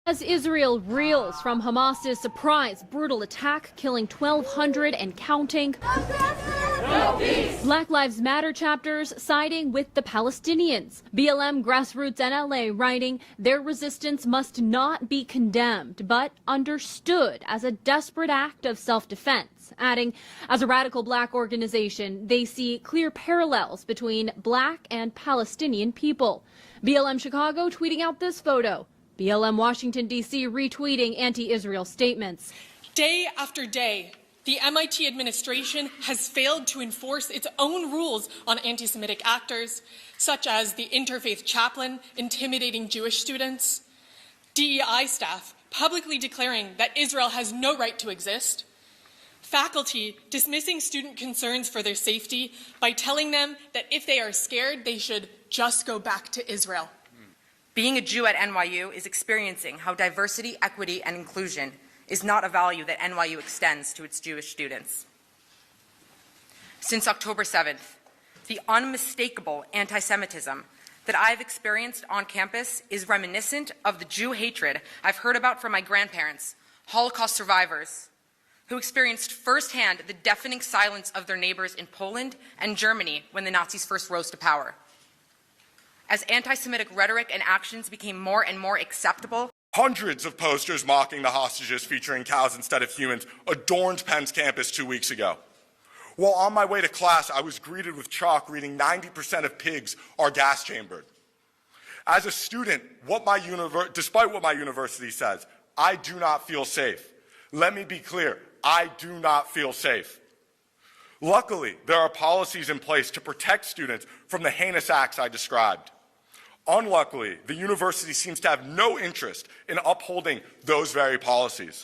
As Israel reels from Hamas's surprise brutal attack, killing 1,200 and counting, Black Lives Matter chapters siding with the Palestinians. BLM grassroots NLA writing, their resistance must not be condemned, but understood as a desperate act of self-defense. Adding, as a radical black organization, they see clear parallels between black and Palestinian people. BLM Chicago tweeting out this photo. BLM Washington, D.C. retweeting anti-Israel statements. Day after day, the MIT administration has failed to enforce its own rules on anti-Semitic actors, such as the interfaith chaplain intimidating Jewish students, DEI staff publicly declaring that Israel has no right to exist, faculty dismissing student concerns for their safety by telling them that if they are scared, they should just go back to Israel. Being a Jew at NYU is experiencing how diversity, equity, and inclusion is not a value that NYU extends to its Jewish students. Since October 7th, the unmistakable anti-Semitism that I've experienced on campus is reminiscent of the Jew hatred I've heard about from my grandparents, Holocaust survivors, who experienced firsthand the deafening silence of their neighbors in Poland and Germany when the Nazis first rose to power. As anti-Semitic rhetoric and actions became more and more acceptable, hundreds of posters mocking the hostages featuring cows instead of humans adorned Penn's campus 2 weeks ago. While on my way to class, I was greeted with chalk reading 90% of pigs are gas chambered. As a student, despite what my university says, I do not feel safe. Let me be clear, I do not feel safe. Luckily, there are policies in place to protect students from the heinous acts I described. Unluckily, the university seems to have no interest in upholding those very policies.